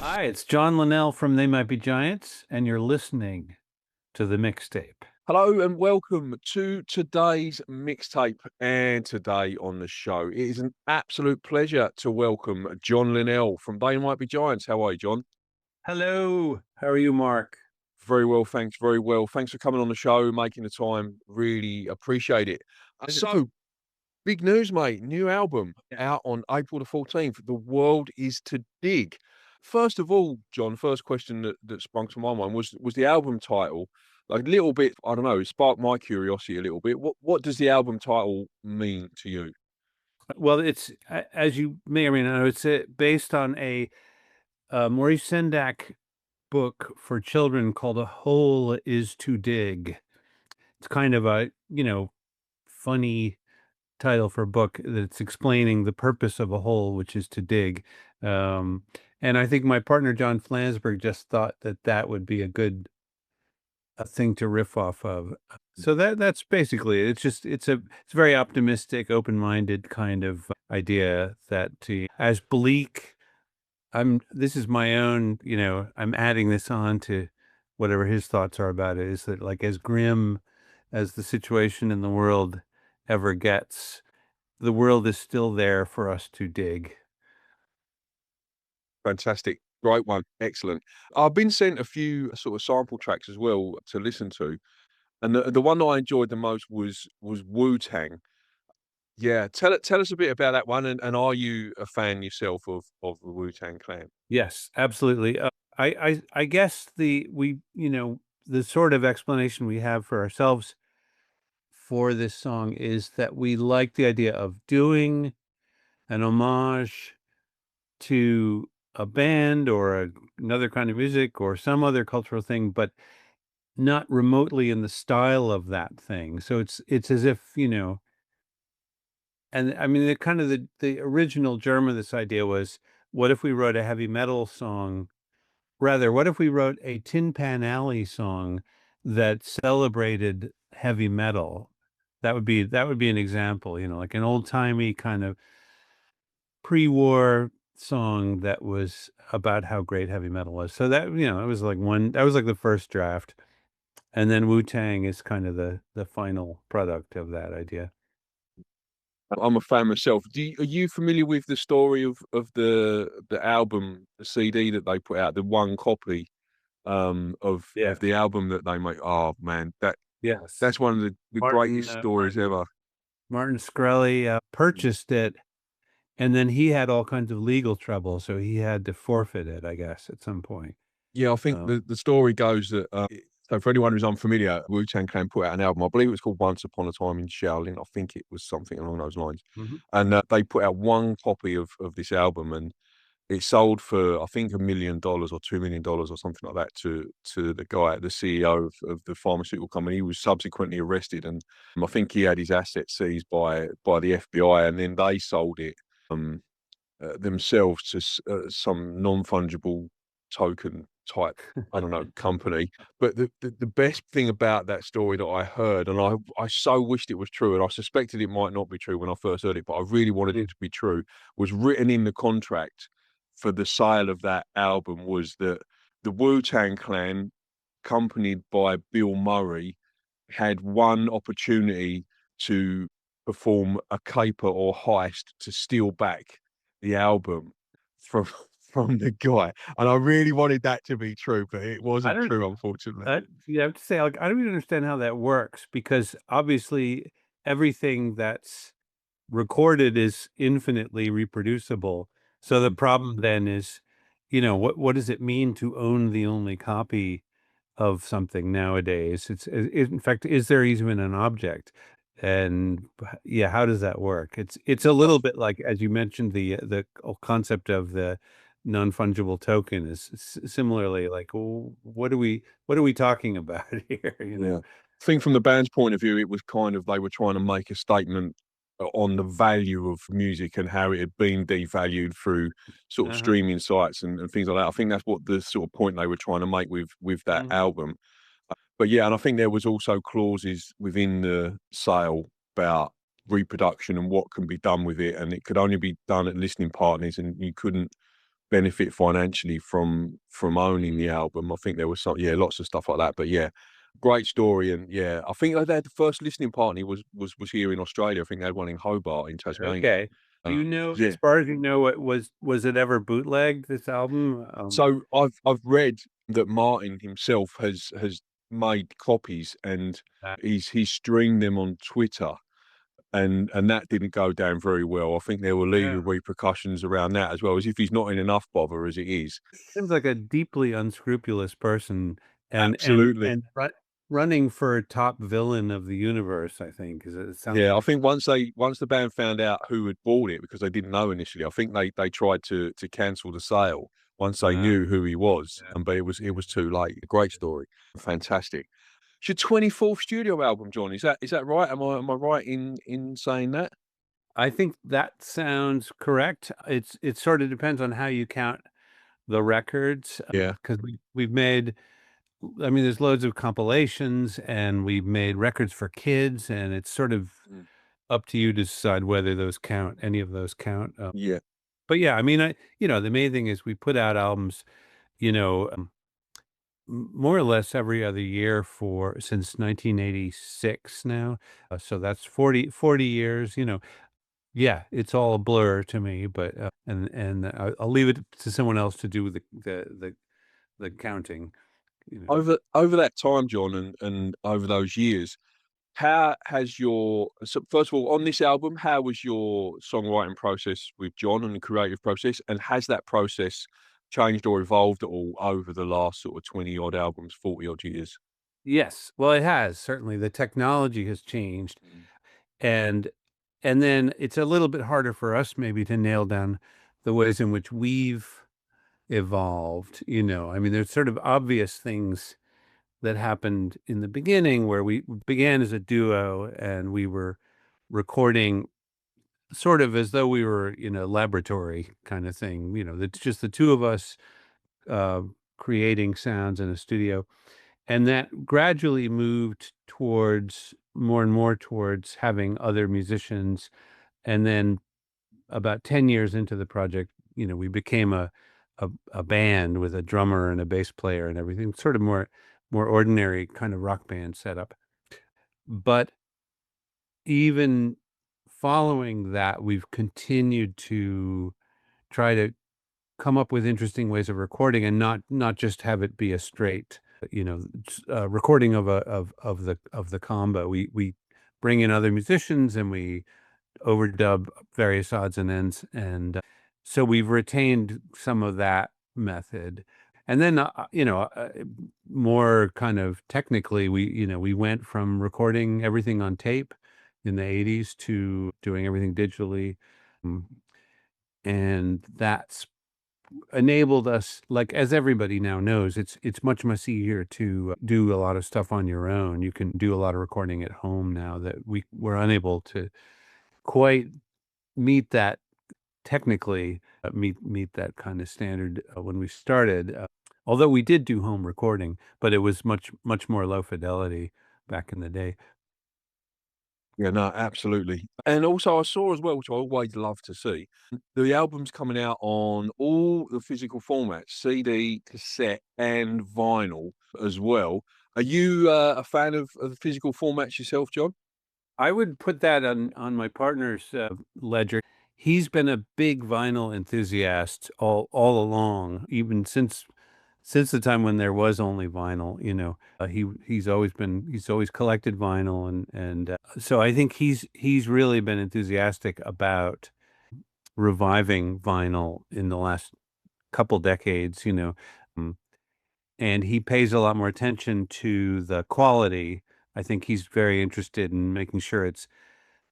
Hi, it's John Linnell from They Might Be Giants, and you're listening to the mixtape. Hello and welcome to today's mixtape and today on the show. It is an absolute pleasure to welcome John Linnell from They Might Be Giants. How are you, John? Hello. How are you, Mark? Very well, thanks. Very well. Thanks for coming on the show, making the time. Really appreciate it. Pleasure. So, big news, mate. New album Yeah. out on April the 14th. The World is to Dig. First of all, John, first question that sprung to my mind was the album title. Like a little bit, I don't know, it sparked my curiosity a little bit. What does the album title mean to you? Well, as you may or may not know, it's based on a Maurice Sendak book for children called "A Hole Is to Dig." It's kind of a funny title for a book that's explaining the purpose of a hole, which is to dig. Um, and I think my partner John Flansburgh just thought that that would be a thing to riff off of. So that's basically it. It's just it's a very optimistic, open-minded kind of idea that as bleak, this is my own, I'm adding this on to whatever his thoughts are about it, is that like as grim as the situation in the world ever gets, the world is still there for us to dig. Fantastic. Great one. Excellent. I've been sent a few sort of sample tracks as well to listen to. And the one that I enjoyed the most was Wu-Tang. Yeah, tell us a bit about that one, and are you a fan yourself of the Wu-Tang Clan? Yes, absolutely. I guess the sort of explanation we have for ourselves for this song is that we like the idea of doing an homage to a band or another kind of music or some other cultural thing, but not remotely in the style of that thing. So it's as if, and I mean, the original germ of this idea was, what if we wrote a heavy metal song? Rather, what if we wrote a Tin Pan Alley song that celebrated heavy metal? That would be an example, like an old-timey kind of pre-war song that was about how great heavy metal was. So that was like the first draft, and then Wu-Tang is kind of the final product of that idea. I'm a fan myself. Are you familiar with the story of the album, the CD that they put out, the one copy of the Yes. album that they make? Oh man, Yes. that's one of the Martin, greatest stories Martin ever. Martin Shkreli, purchased it, and then he had all kinds of legal trouble, so he had to forfeit it, I guess, at some point. Yeah, I think Uh, the story goes that so for anyone who's unfamiliar, Wu-Tang Clan put out an album. I believe it was called Once Upon a Time in Shaolin. I think it was something along those lines. mhm. And they put out one copy of this album, and it sold for I think $1 million or $2 million or something like that to the guy, the CEO of the pharmaceutical company. He was subsequently arrested, and I think he had his assets seized by the FBI, and then they sold it um, themselves to some non-fungible token type, I don't know, company. But the best thing about that story that I heard, and I so wished it was true, and I suspected it might not be true when I first heard it, but I really wanted it to be true, was written in the contract for the sale of that album was that the Wu-Tang Clan, accompanied by Bill Murray, had one opportunity to perform a caper or heist to steal back the album from from the guy, and I really wanted that to be true, but it I wasn't don't true, unfortunately. I have to say, like, I don't even understand how that works because obviously everything that's recorded is infinitely reproducible. So the Mm. problem then is, what does it mean to own the only copy of something nowadays? In fact, is there even an object? And yeah, how does that work? It's a little bit like, as you mentioned, the concept of the non-fungible token is similarly like, what are we talking about here? Yeah. I think from the band's point of view, it was kind of they were trying to make a statement on the value of music and how it had been devalued through sort of Uh-huh. streaming sites and things like that. I think that's what the sort of point they were trying to make with that Mhm. album. But yeah, and I think there was also clauses within the sale about reproduction and what can be done with it, and it could only be done at listening partners, and you couldn't benefit financially from owning the album. I think there was lots of stuff like that. But yeah, great story. And yeah, I think they had the first listening party was here in Australia. I think they had one in Hobart in Tasmania. Okay. Do you know, Yeah. as far as you know, what was it ever bootlegged, this album? So I've read that Martin himself has made copies and That- he's streamed them on Twitter, and that didn't go down very well. I think there were yeah. legal repercussions around that as well, as if he's not in enough bother as it is. Seems like a deeply unscrupulous person, and Absolutely. running for top villain of the universe, I think, 'cause it sounds Yeah, I like. think once the band found out who had bought it, because they didn't know initially, I think they tried to cancel the sale once they Uh, knew who he was, yeah. but it was too late. Great story, fantastic. It's your 24th studio album, John. Is that right? Am I right in saying that? I think that sounds correct. It sort of depends on how you count the records, Yeah. because we've made, I mean, there's loads of compilations, and we've made records for kids, and it's sort of Mm. up to you to decide whether those count, any of those count. Yeah. But yeah, I mean, the main thing is we put out albums, you know, more or less every other year for since 1986 now. So that's 40 years, Yeah, it's all a blur to me, but and I'll leave it to someone else to do the counting, you know. Over that time, John, and over those years, how has your so first of all, on this album, how was your songwriting process with John and the creative process? And has that process changed or evolved at all over the last sort of 20 odd albums, 40 odd years? Yes, well, it has certainly. The technology has changed, Mm. and then it's a little bit harder for us maybe to nail down the ways in which we've evolved. I mean, there's sort of obvious things that happened in the beginning where we began as a duo and we were recording sort of as though we were in a laboratory kind of thing. It's just the two of us uh, creating sounds in a studio. And that gradually moved towards more and more towards having other musicians. And then about 10 years into the project, we became a band with a drummer and a bass player and everything, sort of more ordinary kind of rock band setup. But even following that, we've continued to try to come up with interesting ways of recording and not just have it be a straight, recording of the combo. We bring in other musicians and we overdub various odds and ends, and so we've retained some of that method. And then, more kind of technically, we went from recording everything on tape in the '80s to doing everything digitally, mm, and that's enabled us, like, as everybody now knows, it's much easier to do a lot of stuff on your own. You can do a lot of recording at home now that we were unable to quite meet that technically, meet that kind of standard, when we started, although we did do home recording, but it was much more low fidelity back in the day. Yeah, no, absolutely. And also I saw as well, which I always love to see, the album's coming out on all the physical formats, CD, cassette, and vinyl as well. Are you a fan of the physical formats yourself, John? I would put that on my partner's, ledger. He's been a big vinyl enthusiast all along, even since the time when there was only vinyl. He's always collected vinyl, and so I think he's really been enthusiastic about reviving vinyl in the last couple decades, um, and he pays a lot more attention to the quality. I think he's very interested in making sure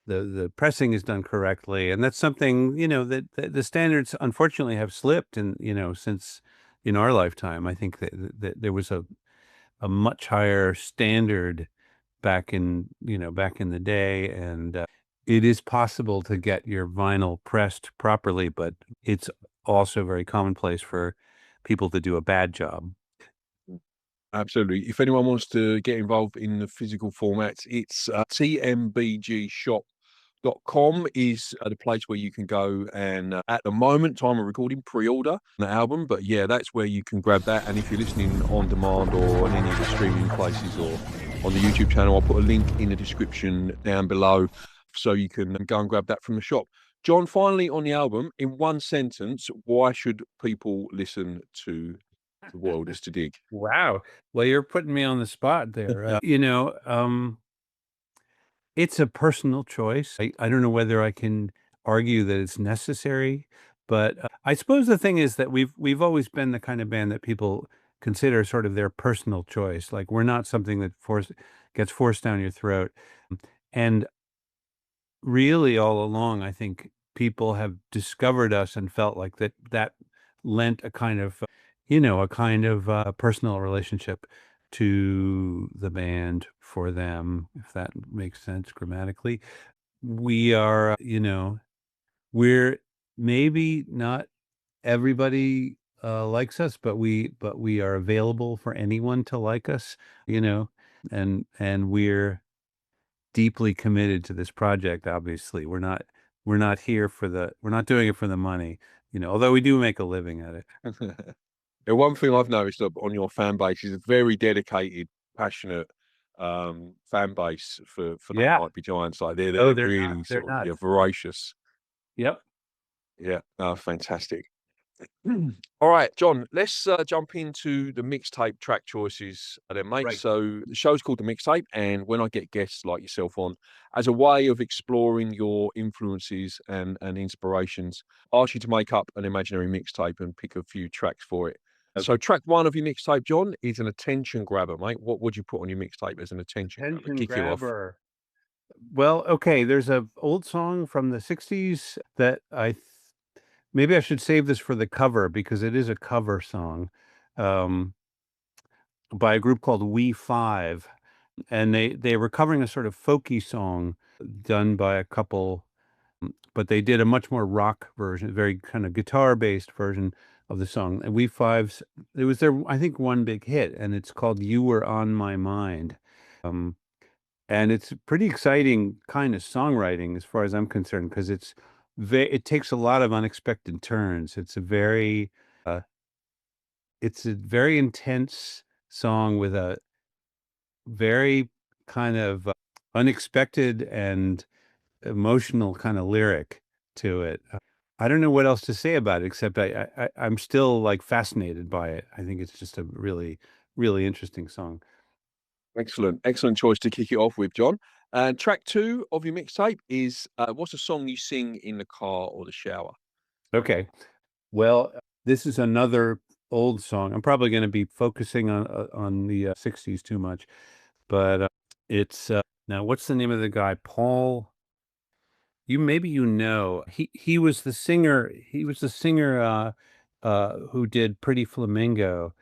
the pressing is done correctly, and that's something, that the standards unfortunately have slipped, and since in our lifetime. I think that there was a much higher standard back in the day, and it is possible to get your vinyl pressed properly, but it's also very commonplace for people to do a bad job. Absolutely. If anyone wants to get involved in the physical formats, it's tmbgshop.com. com is the place where you can go and at the moment, time of recording, pre-order the album. But yeah, that's where you can grab that. And if you're listening on demand or on any of the streaming places or on the YouTube channel, I'll put a link in the description down below so you can go and grab that from the shop. John, finally on the album, in one sentence, why should people listen to The World Is to Dig? Wow. Well, you're putting me on the spot there. It's a personal choice. I don't know whether I can argue that it's necessary, but I suppose the thing is that we've always been the kind of band that people consider sort of their personal choice. Like we're not something that gets forced down your throat. And really all along, I think people have discovered us and felt like that lent a kind of, a kind of personal relationship to the band for them, if that makes sense grammatically. We are, we're maybe not everybody likes us, but we are available for anyone to like us, you know, and we're deeply committed to this project, obviously. We're not here for we're not doing it for the money, although we do make a living at it. The one thing I've noticed on your fan base is a very dedicated, passionate fan base for They Yeah. Might Be Giants. Like they're Oh, they're not really they're sort of, yeah, nuts. voracious. Yep. Yeah, oh, fantastic. All right, John, let's jump into the mixtape track choices then, mate. Right. So the show's called The Mixtape, and when I get guests like yourself on, as a way of exploring your influences and inspirations, I ask you to make up an imaginary mixtape and pick a few tracks for it. So Okay. track one of your mixtape, John, is an attention grabber, mate. What would you put on your mixtape as an attention grabber? Attention Kick you off. grabber. Well, okay, there's a old song from the '60s that maybe I should save this for the cover because it is a cover song, um, by a group called We Five, and they were covering a sort of folky song done by a couple, but they did a much more rock version, very kind of guitar-based version of the song, and We Five's it was their, I think, one big hit, and it's called "You Were on My Mind." Um And it's pretty exciting kind of songwriting as far as I'm concerned, because it takes a lot of unexpected turns. Uh, it's a very intense song with a very kind of unexpected and emotional kind of lyric to it. I don't know what else to say about it except I'm still like fascinated by it. I think it's just a really, really interesting song. Excellent, excellent choice to kick it off with, John. And track two of your mixtape is what's a song you sing in the car or the shower? Okay. Well, this is another old song. I'm probably gonna be focusing on the, '60s too much, but, it's, now what's the name of the guy? Paul, maybe he was the singer, who did Pretty Flamingo.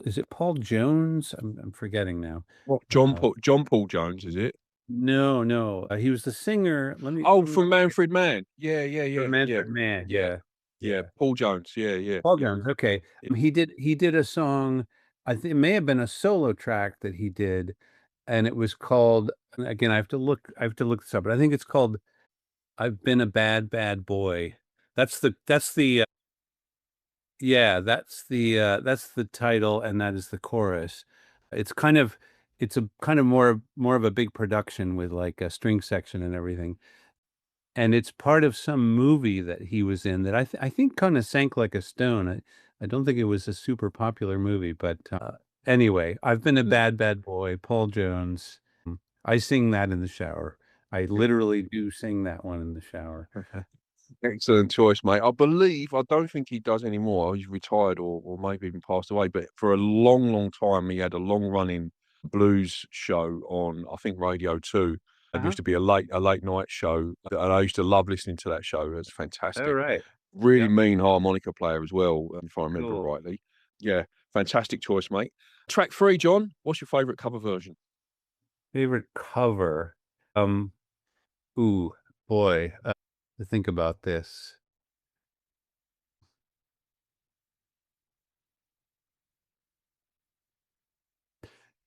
Is it Paul Jones? I'm forgetting now. What? Uh, John Paul Jones, is it? no, no, he was the singer. Oh, Let me from Manfred Mann. Yeah, yeah, For yeah, yeah, Manfred Mann, yeah, yeah, yeah. yeah. Paul Jones. Yeah, yeah, Paul yeah. Jones, okay. Yeah. He did a song, I think it may have been a solo track that he did, and it was called, and again, I have to look this up, but I think it's called "I've Been a Bad, Bad Boy." That's the yeah, that's the title, and that is the chorus. It's kind of it's a kind of more of a big production with, like, a string section and everything. And it's part of some movie that he was in that I think kinda sank like a stone. I don't think it was a super popular movie, but, anyway, I've been a bad, bad boy, Paul Jones. I sing that in the shower. I literally do sing that one in the shower. Excellent choice, mate. I don't think he does anymore. He's retired or maybe even passed away. But for a long, long time, he had a long running blues show on, I think, Radio 2. It Uh-huh. used to be a late night show. And I used to love listening to that show. It was fantastic. Alright. Really Yep. mean harmonica player as well, if I remember Cool. rightly. Yeah, fantastic choice, mate. Track three, John. What's your favourite cover version? Favorite cover? Um, ooh, boy, to think about this.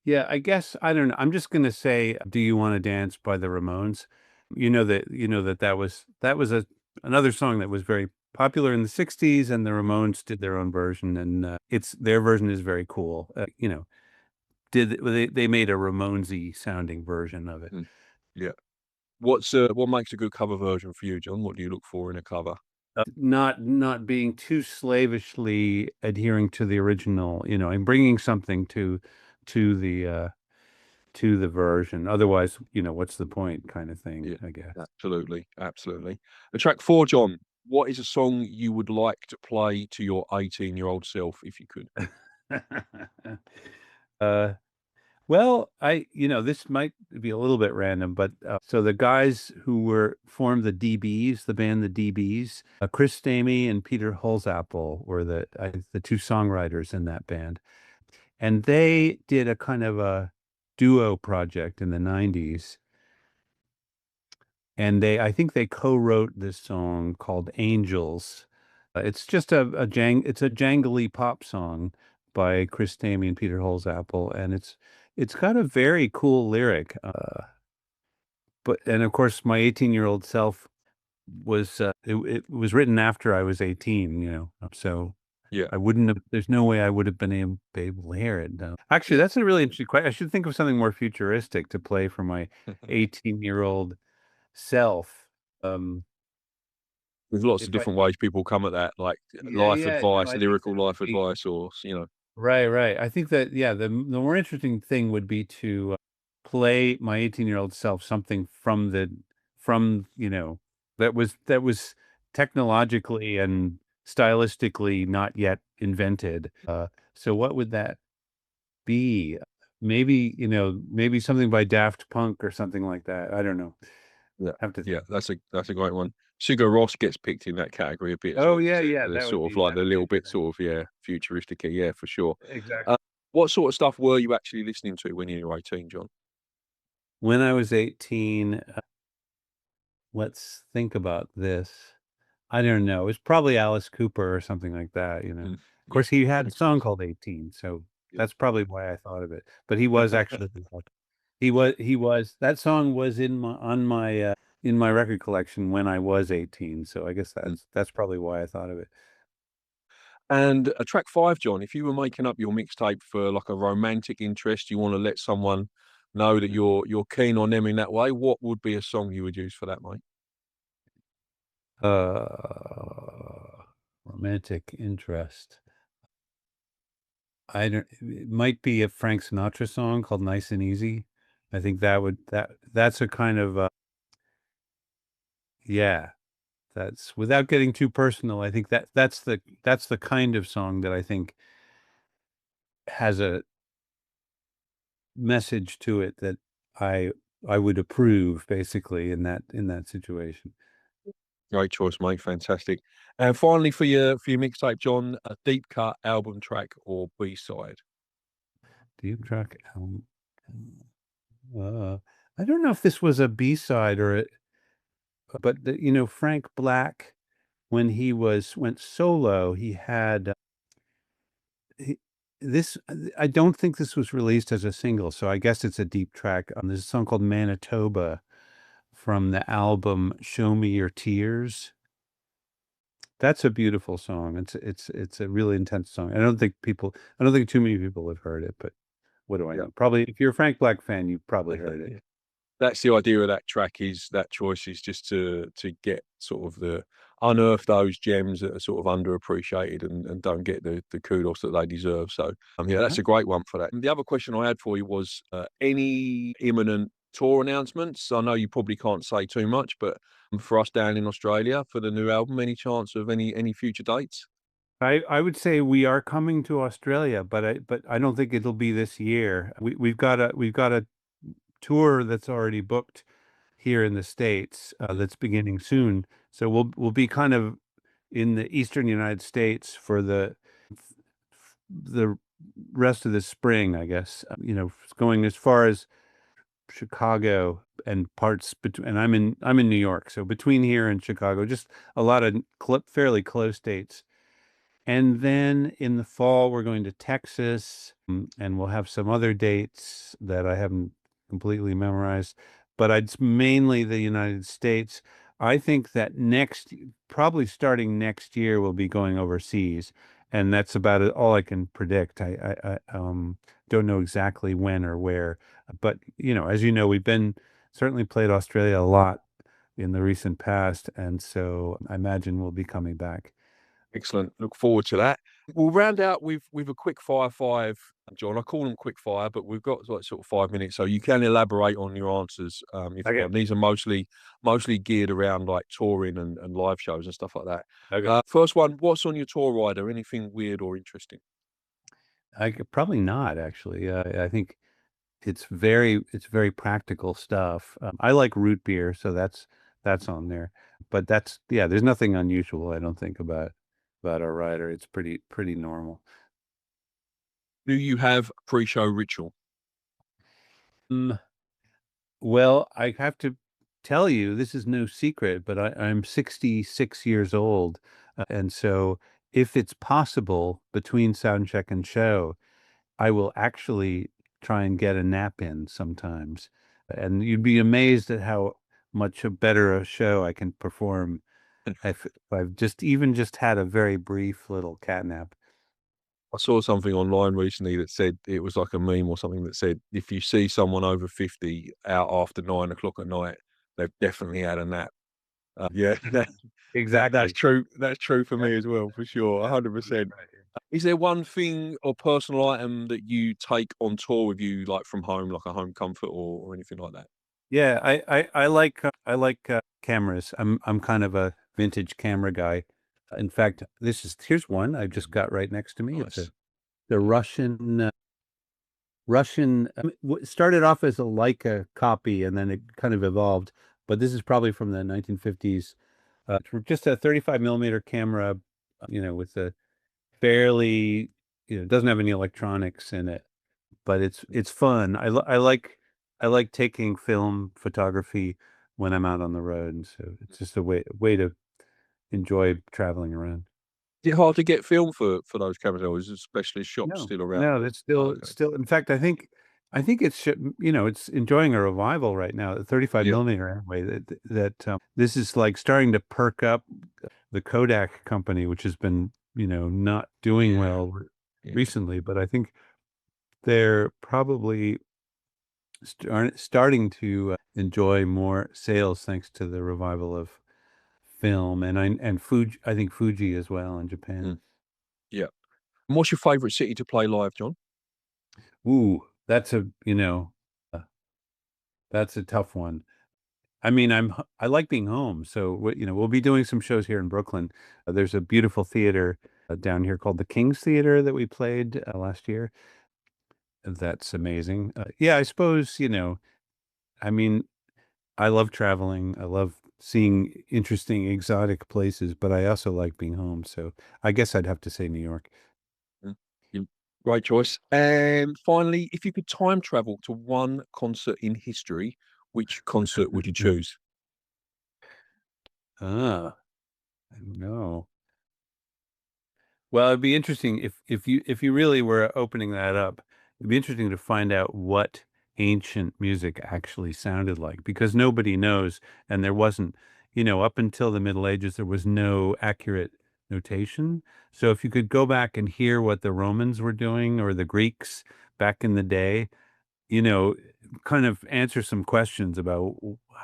Yeah, I guess I don't know. I'm just gonna say "Do You Wanna Dance" by the Ramones. that was another song that was very popular in the 60s, and the Ramones did their own version, and it's their version is very cool. They made a Ramonesy sounding version of it. Mm. Yeah. What makes a good cover version for you, John? What do you look for in a cover? Not being too slavishly adhering to the original, and bringing something to the uh to the version. Otherwise, what's the point, kind of thing, Yeah, I guess. absolutely, absolutely. Track 4, John, what is a song you would like to play to your 18-year-old self if you could? uh Well, this might be a little bit random, but so the guys who were formed the band the DBs, Chris Stamey and Peter Holsapple were the two songwriters in that band, and they did a kind of a duo project in the '90s, and I think they co-wrote this song called Angels. It's just it's a jangly pop song by Chris Stamey and Peter Holsapple, and it's got a very cool lyric. But and of course, my 18-year-old self it was written after I was 18, so Yeah, I wouldn't have. There's no way I would have been able to hear it. No. Actually, yeah. that's a really interesting question. I should think of something more futuristic to play for my 18-year-old self. Um, There's lots of if I different ways people come at that, like Yeah, life yeah, no, advice, I think lyrical that would life be advice, or right, right. I think that, yeah, the more interesting thing would be to play my 18-year-old self something from that was technologically and stylistically not yet invented. So what would that be? Maybe something by Daft Punk or something like that. I don't know. yeah, Have to yeah. think. That's a great one. Sugar Ross gets picked in that category a bit as Oh well. yeah, yeah, They're sort of like that the would be little a good bit one. sort of futuristic, yeah, for sure. Exactly. Uh, what sort of stuff were you actually listening to when you were 18, John? When I was 18, let's think about this. I don't know. It's probably Alice Cooper or something like that. Mm, Of yeah, course, he had a makes song sense. called 18, so Yeah. that's probably why I thought of it. But he was actually he was that song was in my record collection when I was 18, so I guess Mm. that's probably why I thought of it. And track 5, John, if you were making up your mixtape for like a romantic interest, you want to let someone know that you're keen on them in that way, what would be a song you would use for that, mate? Romantic interest. I don't It might be a Frank Sinatra song called Nice and Easy. I think that's a kind of yeah. That's without getting too personal. I think that's the kind of song that I think has a message to it that I I would approve, basically, in that situation. Great choice, mate. Fantastic. And finally, for your mixtape, John, a deep cut album track or B side. Deep track album. Uh, I don't know if this was a B-side but Frank Black, when he went solo, he had he, this. I don't think this was released as a single, so I guess it's a deep track. There's a song called Manitoba from the album Show Me Your Tears. That's a beautiful song. It's a really intense song. I don't think too many people have heard it, but what do I Yeah. know? Probably if you're a Frank Black fan, you've probably heard it. That's the idea of that track is that choice is just to get sort of the unearth those gems that are sort of underappreciated and don't get the kudos that they deserve. So yeah, that's Uh-huh. a great one for that. And the other question I had for you was any imminent tour announcements? I know you probably can't say too much, but for us down in Australia for the new album, any chance of any future dates? I would say we are coming to Australia, but I don't think it'll be this year. We've got a tour that's already booked here in the States, that's beginning soon. So we'll be kind of in the eastern United States for the rest of the spring, I guess. Going as far as Chicago and parts between, and I'm in New York, so between here and Chicago, just a lot of fairly close dates. And then in the fall, we're going to Texas, and we'll have some other dates that I haven't completely memorized. but it's mainly the United States. I think that probably starting next year, we'll be going overseas, and that's about all I can predict. I don't know exactly when or where, but as you know, we've been certainly played Australia a lot in the recent past, and so I imagine we'll be coming back. Excellent. Look forward to that. We'll round out with a quick fire five, John. I call them quick fire, but we've got like sort of 5 minutes, so you can elaborate on your answers if you Okay. want. These are mostly geared around like touring and live shows and stuff like that. Okay. First one, what's on your tour rider? Anything weird or interesting? Probably not actually. I think it's very practical stuff. I like root beer, so that's on there. But yeah, there's nothing unusual, I don't think, about our rider. It's pretty normal. Do you have a pre-show ritual? Mm, well, I have to tell you, this is no secret, but I'm 66 years old, and so if it's possible between sound check and show, I will actually try and get a nap in sometimes. And you'd be amazed at how much better a show I can perform if I've just had a very brief little cat nap. I saw something online recently that said it was like a meme or something that said if you see someone over 50 out after 9 o'clock at night, they've definitely had a nap. Yeah, that's Exactly. true. That's true for That's me as well, for sure, absolutely 100%. right. Is there one thing or personal item that you take on tour with you, like from home, like a home comfort or anything like that? Yeah, I like cameras. I'm kind of a vintage camera guy. In fact, here's one I just got right next to me. It's Nice. the Russian started off as a Leica copy and then it kind of evolved, but this is probably from the 1950s. It's just a 35 millimeter camera, with a fairly, it doesn't have any electronics in it, but it's fun. I like taking film photography when I'm out on the road, and so it's just a way to enjoy traveling around. Is it hard to get film for those cameras, or is it specialist shops No, still around? no, it's Oh, still okay. in fact, I think it's enjoying a revival right now. The 35 Yeah. millimeter anyway. This is like starting to perk up the Kodak company, which has been not doing Yeah. well Yeah. recently, but I think they're probably starting to enjoy more sales thanks to the revival of film and Fuji. I think Fuji as well in Japan. Mm, yeah. And what's your favourite city to play live, John? Ooh, uh, that's a tough one. I mean, I like being home, so we'll be doing some shows here in Brooklyn. There's a beautiful theater down here called the King's Theater that we played last year. That's amazing. Yeah, I suppose, I mean, I love traveling. I love seeing interesting, exotic places, but I also like being home. So I guess I'd have to say New York. Mm, you great choice. And finally, if you could time travel to one concert in history, which concert would you choose? Ah, I don't know. Well, it'd be interesting if you really were opening that up. It'd be interesting to find out what ancient music actually sounded like because nobody knows, and there wasn't, up until the Middle Ages, there was no accurate notation. So if you could go back and hear what the Romans were doing or the Greeks back in the day, you know, kind of answer some questions about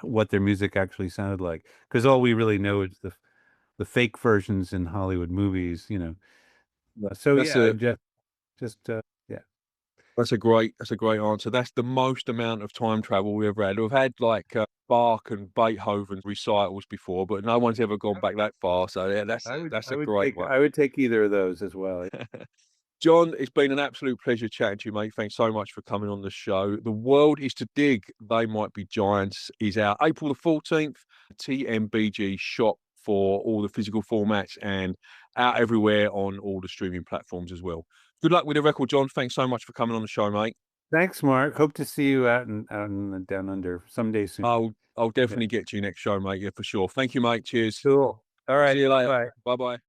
what their music actually sounded like. Because all we really know is the fake versions in Hollywood movies. So That's yeah, I a just yeah. that's a great answer. That's the most amount of time travel we ever had. We've had like Bach and Beethoven recitals before, but no one's ever gone back that far. So yeah, that's a great one. I would take either of those as well. John, it's been an absolute pleasure chatting to you, mate. Thanks so much for coming on the show. The World is to Dig. They Might Be Giants is out April the 14th. TMBG shop for all the physical formats and out everywhere on all the streaming platforms as well. Good luck with the record, John. Thanks so much for coming on the show, mate. Thanks, Mark. Hope to see you out in the down under someday soon. I'll Okay. definitely get to you next show, mate. Yeah, for sure. Thank you, mate. Cheers. Cool. All right. See you later. Bye. Bye bye.